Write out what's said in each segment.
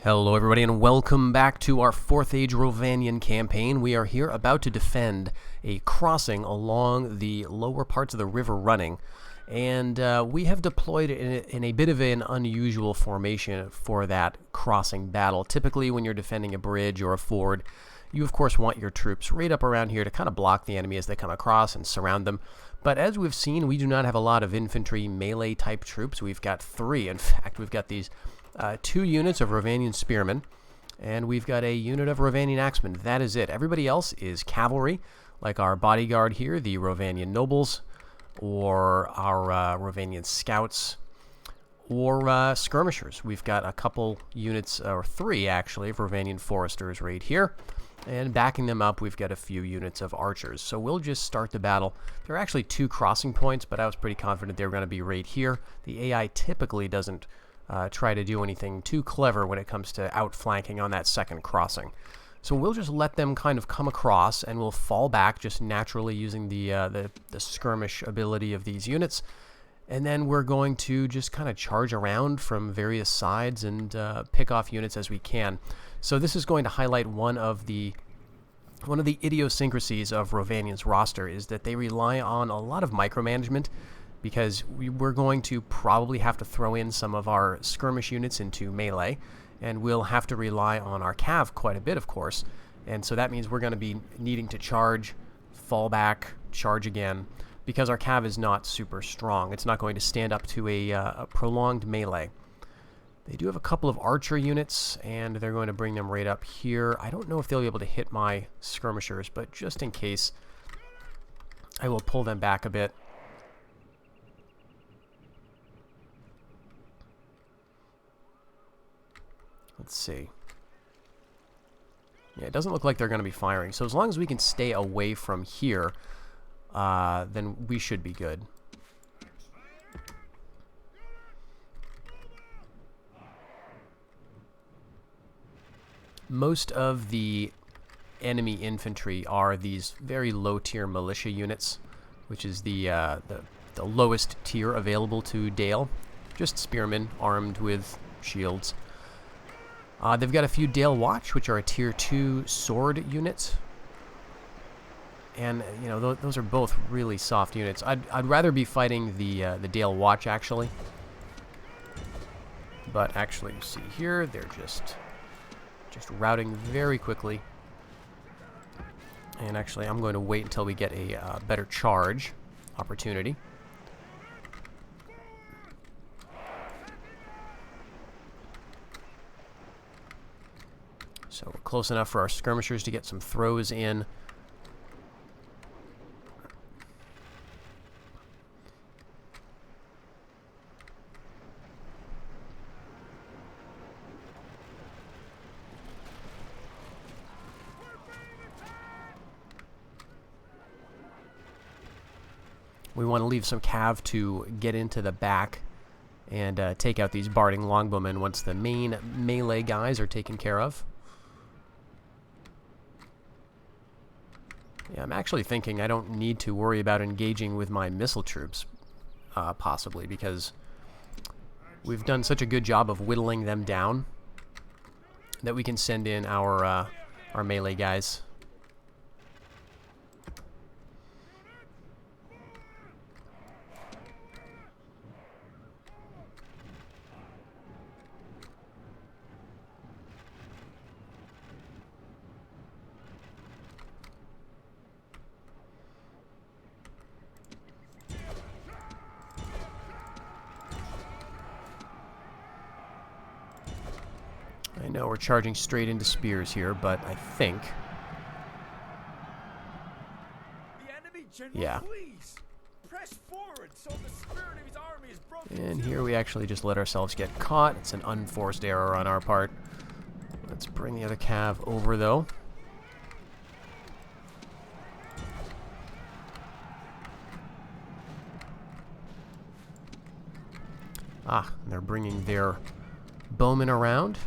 Hello everybody and welcome back to our 4th Age Rhovanion campaign. We are here about to defend a crossing along the lower parts of the river Running. And we have deployed in a bit of an unusual formation for that crossing battle. Typically when you're defending a bridge or a ford, you of course want your troops right up around here to kind of block the enemy as they come across and surround them. But as we've seen, we do not have a lot of infantry melee type troops. We've got 3. In fact, we've got these 2 units of Rhovanion spearmen, and we've got a unit of Rhovanion axemen. That is it. Everybody else is cavalry, like our bodyguard here, the Rhovanion nobles, or our Rhovanion scouts, or skirmishers. We've got a couple units, or 3 actually, of Rhovanion foresters right here. And backing them up, we've got a few units of archers. So we'll just start the battle. There are actually 2 crossing points, but I was pretty confident they were going to be right here. The AI typically doesn't try to do anything too clever when it comes to outflanking on that second crossing. So we'll just let them kind of come across, and we'll fall back just naturally using the skirmish ability of these units. And then we're going to just kind of charge around from various sides and pick off units as we can. So this is going to highlight one of the idiosyncrasies of Rhovanion's roster, is that they rely on a lot of micromanagement, because we're going to probably have to throw in some of our skirmish units into melee, and we'll have to rely on our cav quite a bit, of course. And so that means we're going to be needing to charge, fall back, charge again, because our cav is not super strong. It's not going to stand up to a prolonged melee. They do have a couple of archer units, and they're going to bring them right up here. I don't know if they'll be able to hit my skirmishers, but just in case, I will pull them back a bit. Let's see. Yeah, it doesn't look like they're going to be firing. So as long as we can stay away from here, then we should be good. Most of the enemy infantry are these very low-tier militia units, which is the lowest tier available to Dale. Just spearmen armed with shields. They've got a few Dale Watch, which are a tier 2 sword unit. And, you know, those are both really soft units. I'd rather be fighting the Dale Watch, actually. But actually, you see here, they're just routing very quickly. And actually, I'm going to wait until we get a better charge opportunity. So we're close enough for our skirmishers to get some throws in. We want to leave some cav to get into the back and take out these barding longbowmen once the main melee guys are taken care of. Yeah, I'm actually thinking I don't need to worry about engaging with my missile troops, possibly, because we've done such a good job of whittling them down that we can send in our melee guys. I know we're charging straight into spears here, but I think... Yeah. And here we actually just let ourselves get caught. It's an unforced error on our part. Let's bring the other cav over, though. Ah, they're bringing their bowmen around.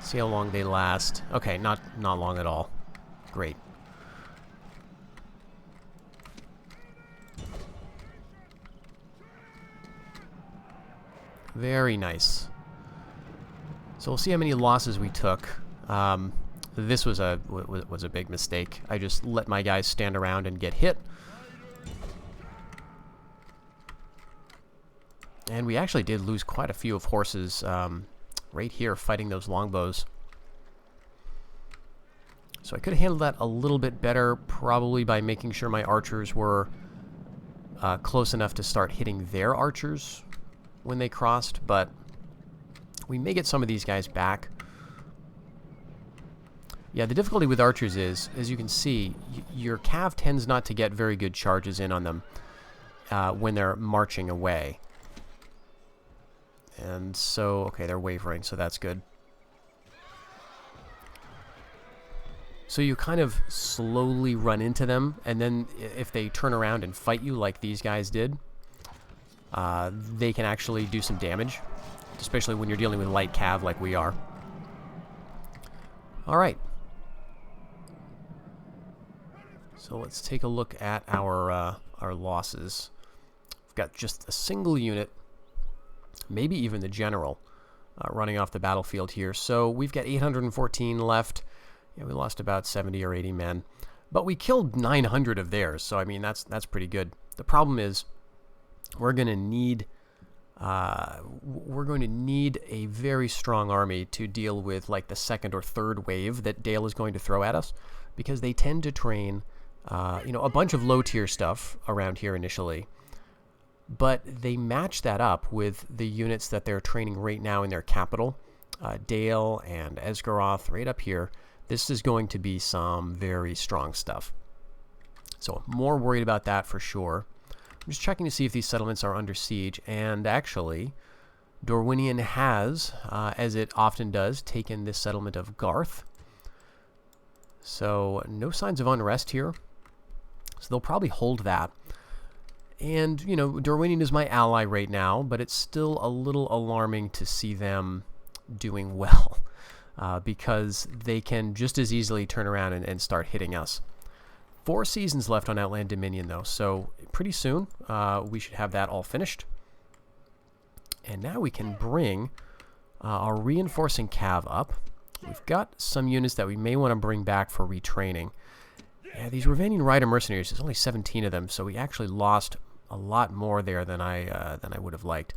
See how long they last. Okay, not long at all. Great. Very nice. So we'll see how many losses we took. This was a big mistake. I just let my guys stand around and get hit. And we actually did lose quite a few of horses right here fighting those longbows. So I could have handled that a little bit better, probably by making sure my archers were close enough to start hitting their archers when they crossed, but we may get some of these guys back. Yeah, the difficulty with archers is, as you can see, your cav tends not to get very good charges in on them when they're marching away. And so, okay, they're wavering, so that's good. So you kind of slowly run into them, and then if they turn around and fight you like these guys did, they can actually do some damage, especially when you're dealing with light cav like we are. Alright. So let's take a look at our losses. We've got just a single unit, maybe even the general, running off the battlefield here. So we've got 814 left. Yeah, we lost about 70 or 80 men, but we killed 900 of theirs. So I mean, that's pretty good. The problem is, we're going to need a very strong army to deal with like the second or third wave that Dale is going to throw at us, because they tend to train, you know, a bunch of low tier stuff around here initially, but they match that up with the units that they're training right now in their capital, Dale and Esgaroth, right up here. This is going to be some very strong stuff. So I'm more worried about that for sure. I'm just checking to see if these settlements are under siege, and actually, Rhovanion has, as it often does, taken this settlement of Garth. So no signs of unrest here. So they'll probably hold that. And, you know, Rhovanion is my ally right now, but it's still a little alarming to see them doing well. Because they can just as easily turn around and start hitting us. 4 seasons left on Outland Dominion, though, so pretty soon we should have that all finished. And now we can bring our reinforcing cav up. We've got some units that we may want to bring back for retraining. Yeah, these Rhovanion Rider mercenaries, there's only 17 of them, so we actually lost a lot more there than I would have liked.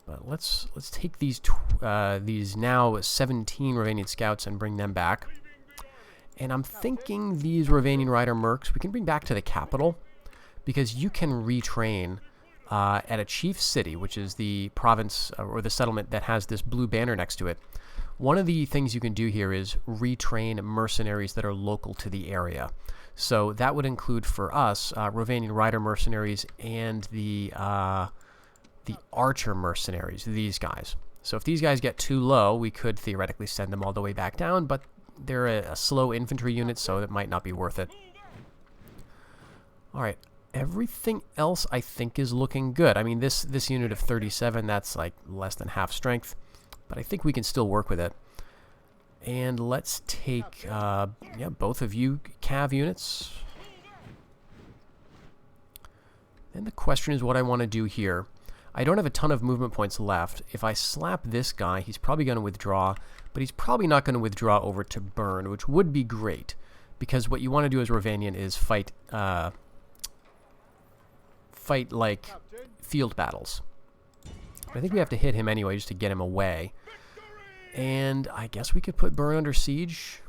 But let's take these now 17 Rhovanion scouts and bring them back. And I'm thinking these Rhovanion Rider mercs we can bring back to the capital, because you can retrain at a chief city, which is the province or the settlement that has this blue banner next to it. One of the things you can do here is retrain mercenaries that are local to the area. So that would include for us Rhovanion Rider mercenaries and the archer mercenaries, these guys. So if these guys get too low, we could theoretically send them all the way back down, but they're a slow infantry unit, so it might not be worth it. Alright, everything else I think is looking good. I mean, this unit of 37, that's like less than half strength, but I think we can still work with it. And let's take yeah, both of you cav units. Then the question is what I want to do here. I don't have a ton of movement points left. If I slap this guy, he's probably going to withdraw, but he's probably not going to withdraw over to Burn, which would be great, because what you want to do as Rhovanion is fight like field battles. I think we have to hit him anyway just to get him away. And I guess we could put Burn under siege.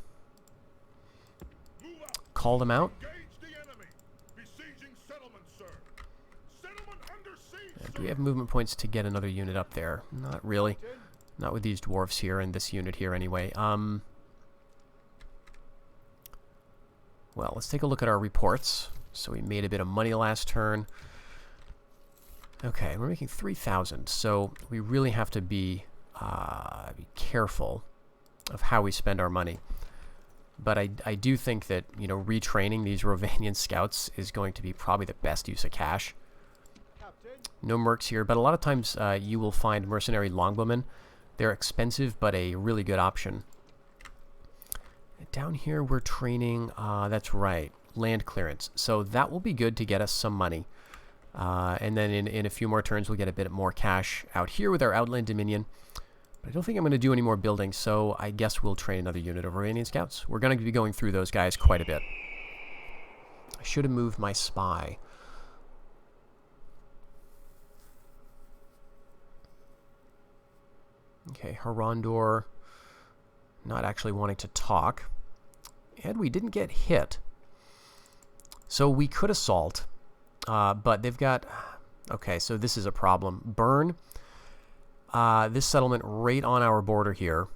Call them out. Do we have movement points to get another unit up there? Not really. Not with these dwarves here and this unit here anyway. Well, let's take a look at our reports. So we made a bit of money last turn. Okay, we're making 3,000. So we really have to be careful of how we spend our money. But I do think that, you know, retraining these Rhovanion scouts is going to be probably the best use of cash. No mercs here, but a lot of times you will find mercenary longbowmen. They're expensive, but a really good option. Down here we're training, that's right, land clearance. So that will be good to get us some money. And then in a few more turns, we'll get a bit more cash out here with our Outland Dominion. But I don't think I'm going to do any more building, so I guess we'll train another unit of Rhovanion Scouts. We're going to be going through those guys quite a bit. I should have moved my spy. Okay, Harondor not actually wanting to talk. And we didn't get hit. So we could assault, but they've got... Okay, so this is a problem. Burn, this settlement right on our border here,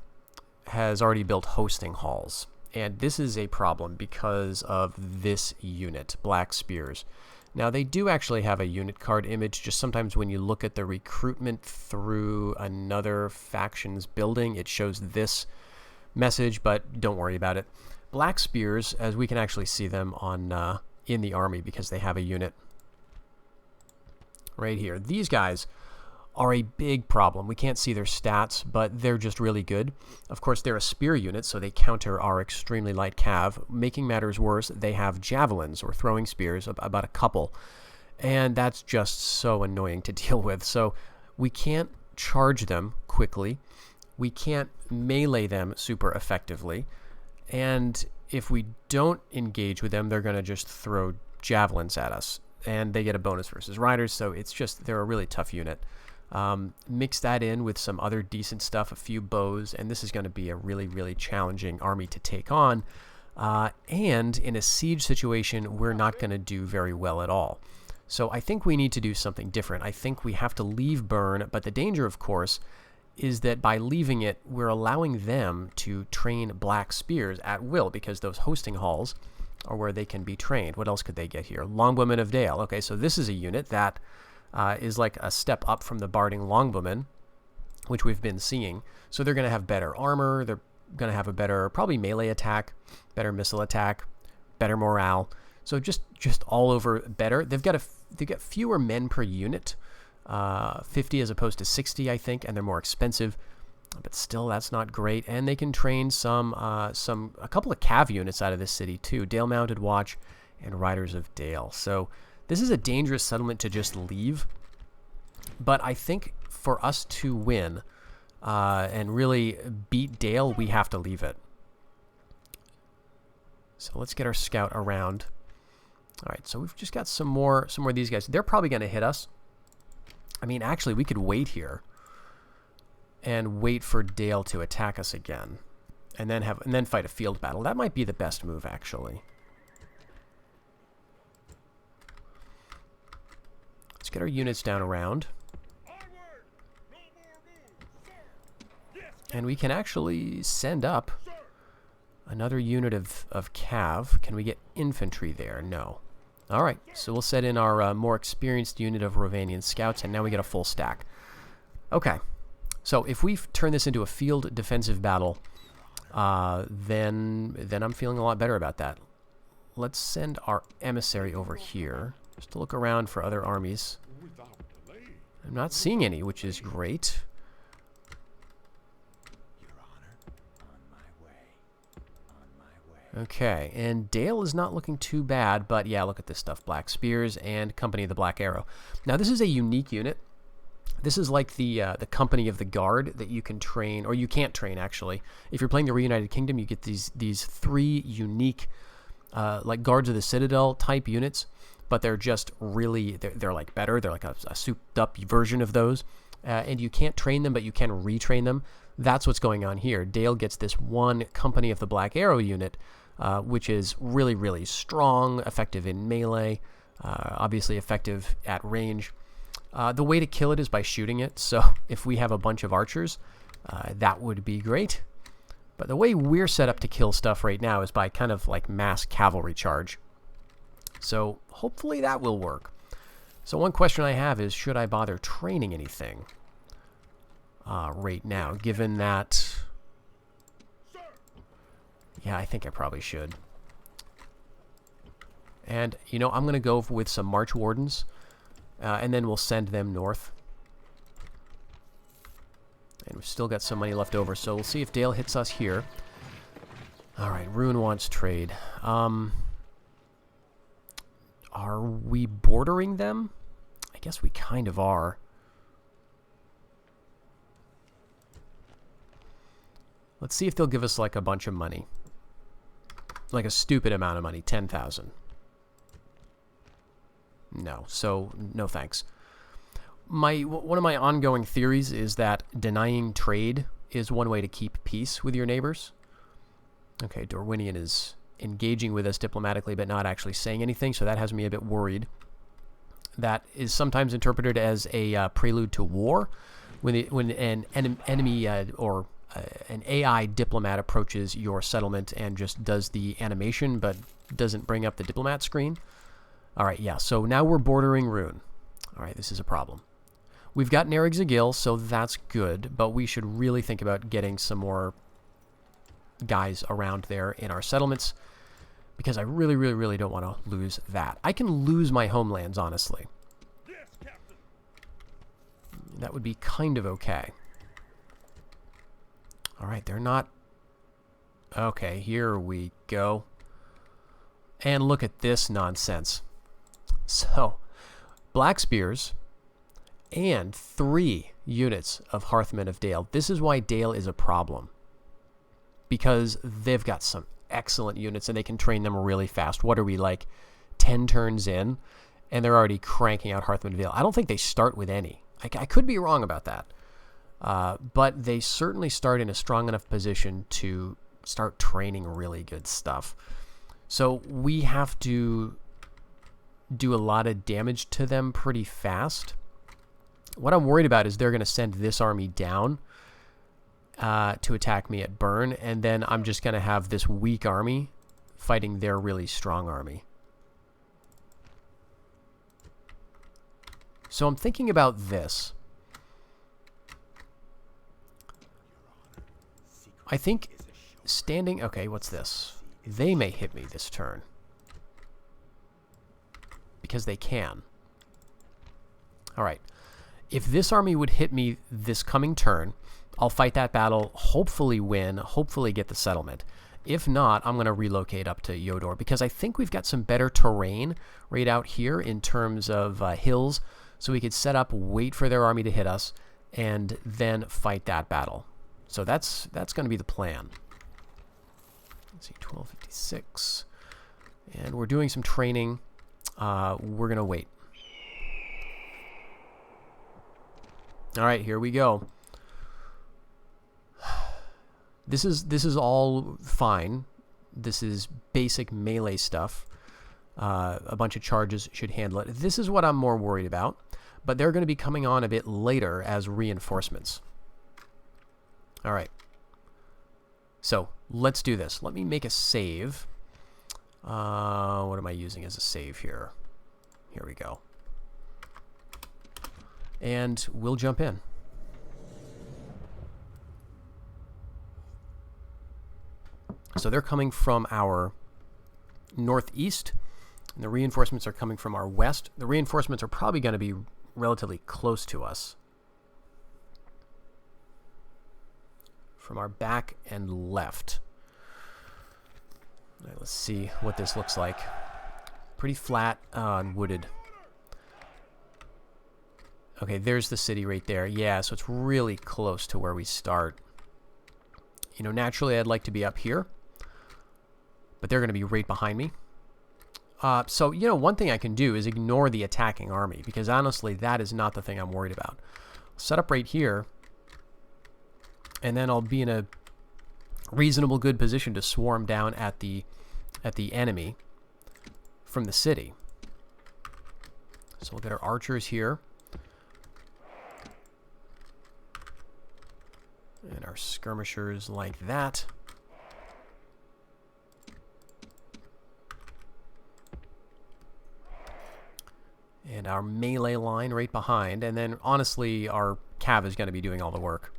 has already built hosting halls. And this is a problem because of this unit, Black Spears. Now, they do actually have a unit card image. Just sometimes when you look at the recruitment through another faction's building, it shows this message, but don't worry about it. Black Spears, as we can actually see them on in the army because they have a unit right here. These guys are a big problem. We can't see their stats, but they're just really good. Of course, they're a spear unit, so they counter our extremely light cav. Making matters worse, they have javelins or throwing spears, about a couple, and that's just so annoying to deal with. So we can't charge them quickly. We can't melee them super effectively. And if we don't engage with them, they're going to just throw javelins at us. And they get a bonus versus riders, so it's just, they're a really tough unit. Mix that in with some other decent stuff, a few bows, and this is going to be a really, really challenging army to take on. And in a siege situation, we're not going to do very well at all. So I think we need to do something different. I think we have to leave Burn, but the danger, of course, is that by leaving it, we're allowing them to train Black Spears at will, because those hosting halls are where they can be trained. What else could they get here? Longbowmen of Dale. Okay, so this is a unit that is like a step up from the Barding Longbowmen, which we've been seeing. So they're going to have better armor. They're going to have a better, probably melee attack, better missile attack, better morale. So just all over better. They've got fewer men per unit. 50 as opposed to 60, I think, and they're more expensive, but still that's not great. And they can train a couple of cav units out of this city too, Dale Mounted Watch and Riders of Dale. So this is a dangerous settlement to just leave, but I think for us to win and really beat Dale, we have to leave it. So let's get our scout around. All right, so we've just got some more of these guys. They're probably going to hit us. I mean, actually, we could wait here and wait for Dale to attack us again, and then fight a field battle. That might be the best move, actually. Let's get our units down around, and we can actually send up another unit of cav. Can we get infantry there? No. All right, so we'll set in our more experienced unit of Rhovanion Scouts, and now we get a full stack. Okay, so if we turn this into a field defensive battle, then I'm feeling a lot better about that. Let's send our emissary over here, just to look around for other armies. I'm not seeing any, which is great. Okay, and Dale is not looking too bad, but yeah, look at this stuff. Black Spears and Company of the Black Arrow. Now, this is a unique unit. This is like the Company of the Guard that you can train, or you can't train, actually. If you're playing the Reunited Kingdom, you get these three unique, like Guards of the Citadel type units, but they're just really, they're like better. They're like a souped-up version of those, and you can't train them, but you can retrain them. That's what's going on here. Dale gets this one Company of the Black Arrow unit, which is really, really strong, effective in melee, obviously effective at range. The way to kill it is by shooting it, so if we have a bunch of archers, that would be great. But the way we're set up to kill stuff right now is by kind of like mass cavalry charge. So hopefully that will work. So one question I have is, should I bother training anything right now, given that... Yeah, I think I probably should. And, you know, I'm going to go with some March Wardens, and then we'll send them north. And we've still got some money left over, so we'll see if Dale hits us here. Alright, Ruin wants trade. Are we bordering them? guess we kind of are. Let's see if they'll give us like a bunch of money. Like a stupid amount of money, 10,000. No, so no thanks. One of my ongoing theories is that denying trade is one way to keep peace with your neighbors. Okay, Rhovanion is engaging with us diplomatically but not actually saying anything, so that has me a bit worried. That is sometimes interpreted as a prelude to war. When an enemy or an AI diplomat approaches your settlement and just does the animation but doesn't bring up the diplomat screen. Alright, yeah, so now we're bordering Rune. Alright, this is a problem. We've got Nereg Zagil, so that's good, but we should really think about getting some more guys around there in our settlements, because I really, really, really don't want to lose that. I can lose my homelands, honestly. Yes, Captain. That would be kind of okay. Alright, they're not... Okay, here we go. And look at this nonsense. So, Black Spears and 3 units of Hearthmen of Dale. This is why Dale is a problem. Because they've got some excellent units and they can train them really fast. What are we, like 10 turns in? And they're already cranking out Hearthmen of Dale. I don't think they start with any. I could be wrong about that. But they certainly start in a strong enough position to start training really good stuff. So we have to do a lot of damage to them pretty fast. What I'm worried about is they're going to send this army down to attack me at Burn, and then I'm just going to have this weak army fighting their really strong army. So I'm thinking about this. I think standing... Okay, what's this? They may hit me this turn. Because they can. Alright. If this army would hit me this coming turn, I'll fight that battle, hopefully win, hopefully get the settlement. If not, I'm going to relocate up to Yodor, because I think we've got some better terrain right out here in terms of hills, so we could set up, wait for their army to hit us, and then fight that battle. So that's going to be the plan. Let's see, 1256. And we're doing some training. We're going to wait. All right, here we go. This is all fine. This is basic melee stuff. A bunch of charges should handle it. This is what I'm more worried about. But they're going to be coming on a bit later as reinforcements. All right. So let's do this. Let me make a save. What am I using as a save here? Here we go. And we'll jump in. So they're coming from our northeast, and the reinforcements are coming from our west. The reinforcements are probably going to be relatively close to us. From our back and left. All right, let's see what this looks like. Pretty flat and wooded. Okay, there's the city right there. Yeah, so it's really close to where we start. You know, naturally I'd like to be up here, but they're going to be right behind me. So, you know, one thing I can do is ignore the attacking army, because honestly, that is not the thing I'm worried about. Set up right here, and then I'll be in a reasonable good position to swarm down at the enemy from the city. So we'll get our archers here. And our skirmishers like that. And our melee line right behind. And then, honestly, our cav is going to be doing all the work.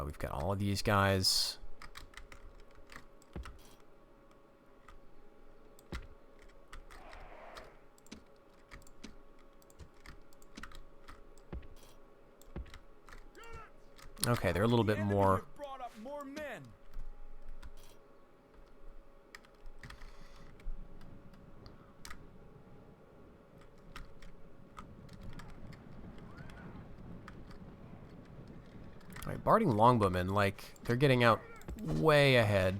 We've got all of these guys. Okay, they're a little bit more... Barding longbowmen, like, they're getting out way ahead.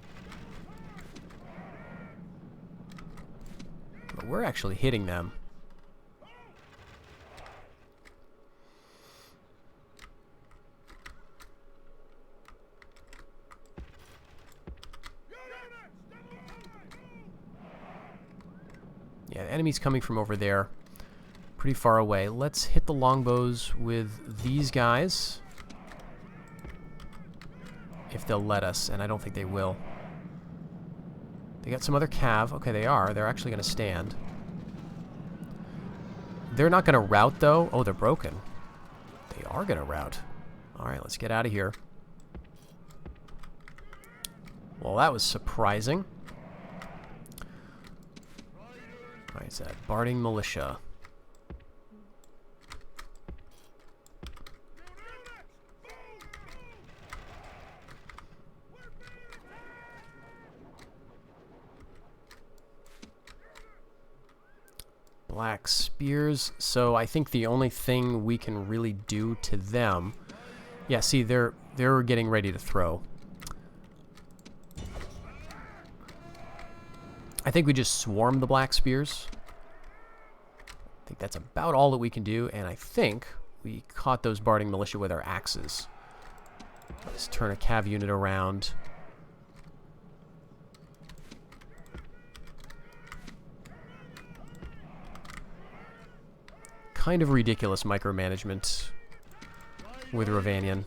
But we're actually hitting them. Yeah, the enemy's coming from over there. Pretty far away. Let's hit the longbows with these guys. If they'll let us, and I don't think they will. They got some other cav. Okay, they are. They're actually going to stand. They're not going to rout, though. Oh, they're broken. They are going to rout. Alright, let's get out of here. Well, that was surprising. Alright, it's that Barding Militia. Black spears. So I think the only thing we can really do to them... Yeah, see, they're getting ready to throw. I think we just swarm the black spears. I think that's about all that we can do, and I think we caught those Barding Militia with our axes. Let's turn a cav unit around. Kind of ridiculous micromanagement with Rhovanion.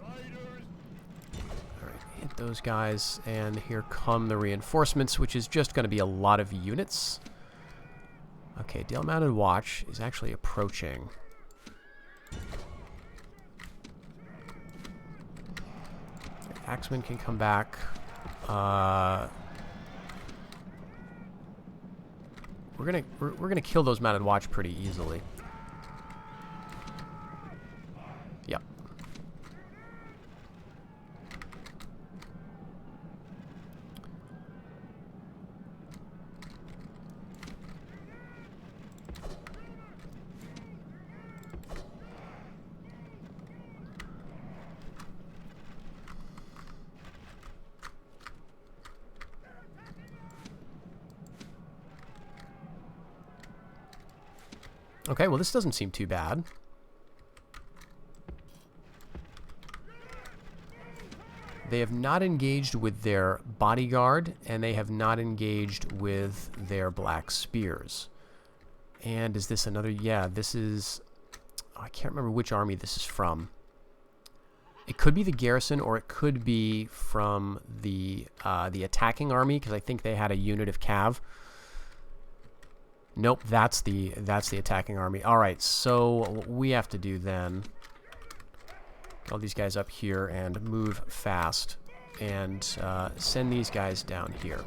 Alright, hit those guys, and here come the reinforcements, which is just going to be a lot of units. Okay, Dale Mounted Watch is actually approaching. Axemen can come back. We're gonna kill those Mounted Watch pretty easily. Yep. Okay, well, this doesn't seem too bad. They have not engaged with their bodyguard, and they have not engaged with their black spears. And is this another... Yeah, this is... Oh, I can't remember which army this is from. It could be the garrison, or it could be from the attacking army, because I think they had a unit of cav. Nope, that's the attacking army. All right, so what we have to do then, get all these guys up here and move fast, and send these guys down here.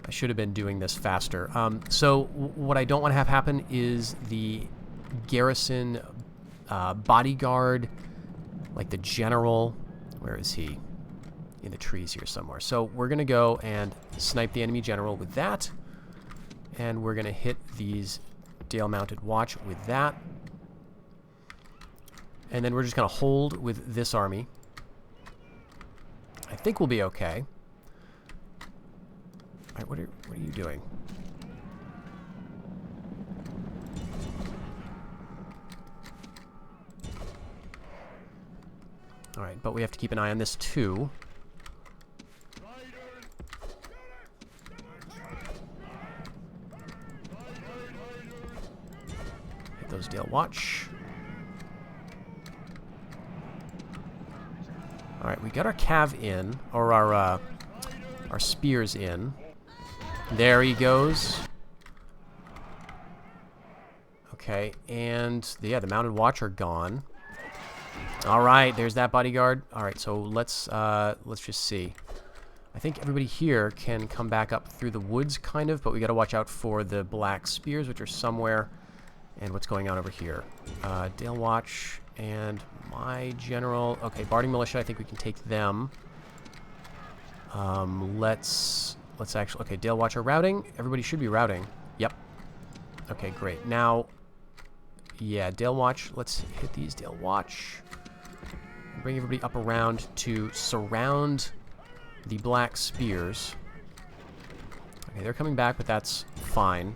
I should have been doing this faster. So what I don't want to have happen is the garrison bodyguard, like the general. Where is he? In the trees here somewhere. So we're going to go and snipe the enemy general with that. And we're going to hit these Dale Mounted Watch with that. And then we're just going to hold with this army. I think we'll be okay. All right, what are you doing? All right, but we have to keep an eye on this too. Those Dale Watch. Alright, we got our cav in, or our spears in. There he goes. Okay, and yeah, the Mounted Watch are gone. Alright, there's that bodyguard. Alright, so let's just see. I think everybody here can come back up through the woods, kind of, but we gotta watch out for the black spears, which are somewhere. And what's going on over here? Dale Watch and my general. Okay, Barding Militia, I think we can take them. Let's actually... Okay, Dale Watch are routing. Everybody should be routing. Yep. Okay, great. Now, Yeah, Dale Watch. Let's hit these. Dale Watch. Bring everybody up around to surround the black spears. Okay, they're coming back, but that's fine.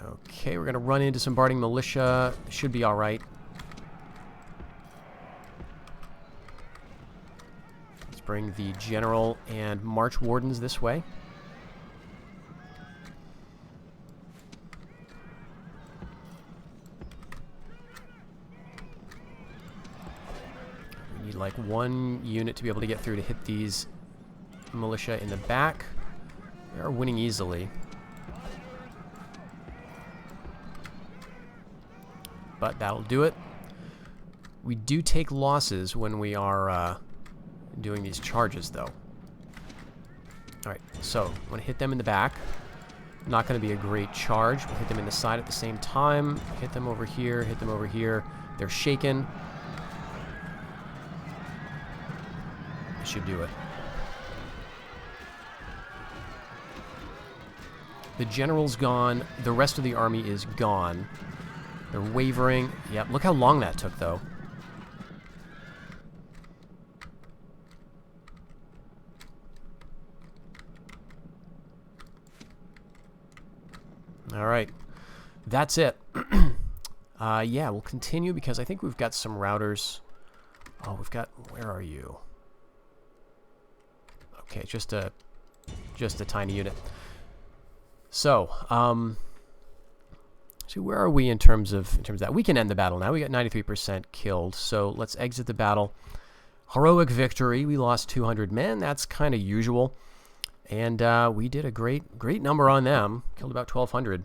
Okay, we're going to run into some Barding militia. Should be all right. Let's bring the general and march wardens this way. We need like one unit to be able to get through to hit these militia in the back. They are winning easily. But that'll do it. We do take losses when we are doing these charges, though. Alright, so I'm going to hit them in the back. Not going to be a great charge. We'll hit them in the side at the same time. Hit them over here, hit them over here. They're shaken. That should do it. The general's gone. The rest of the army is gone. They're wavering. Yep, look how long that took, though. All right. That's it. Yeah, we'll continue because I think we've got some routers. Oh, we've got... Where are you? Okay, just a tiny unit. So, so where are we in terms of that? We can end the battle now. We got 93% killed. So let's exit the battle. Heroic victory. We lost 200 men. That's kind of usual. And we did a great number on them. Killed about 1,200.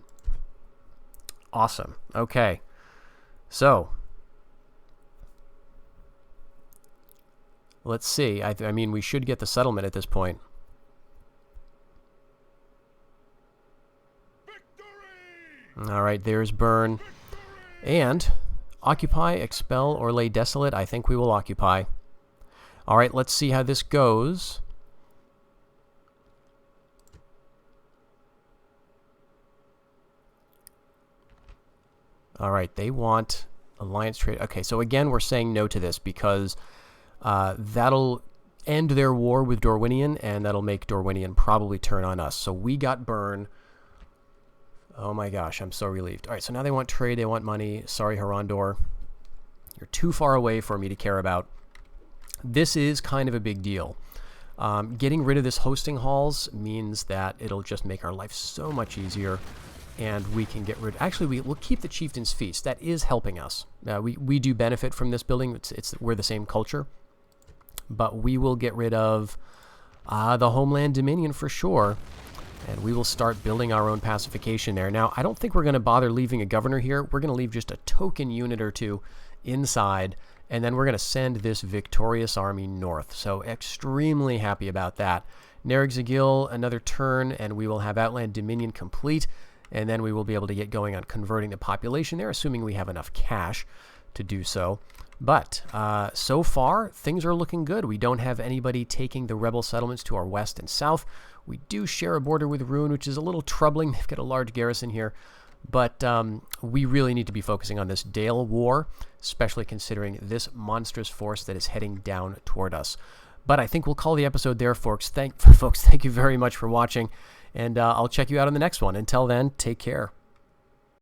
Awesome. Okay. So let's see. I mean, we should get the settlement at this point. All right, there's burn. And occupy, expel, or lay desolate. I think we will occupy. All right, let's see how this goes. All right, they want alliance trade. Okay, so again, we're saying no to this because that'll end their war with Rhovanion, and that'll make Rhovanion probably turn on us. So we got burn. Oh my gosh, I'm so relieved. All right, so now they want trade, they want money. Sorry, Harondor. You're too far away for me to care about. This is kind of a big deal. Getting rid of this hosting halls means that it'll just make our life so much easier, and we can get rid... Actually, we'll keep the Chieftain's Feast. That is helping us. We do benefit from this building. We're the same culture. But we will get rid of the Homeland Dominion for sure. And we will start building our own pacification there. Now, I don't think we're going to bother leaving a governor here. We're going to leave just a token unit or two inside, and then we're going to send this victorious army north. So extremely happy about that. Nerigzagil, another turn, and we will have Outland Dominion complete, and then we will be able to get going on converting the population there, assuming we have enough cash to do so. But so far, things are looking good. We don't have anybody taking the rebel settlements to our west and south. We do share a border with Ruin, which is a little troubling. They've got a large garrison here. But we really need to be focusing on this Dale War, especially considering this monstrous force that is heading down toward us. But I think we'll call the episode there, folks. Thank you very much for watching, and I'll check you out on the next one. Until then, take care.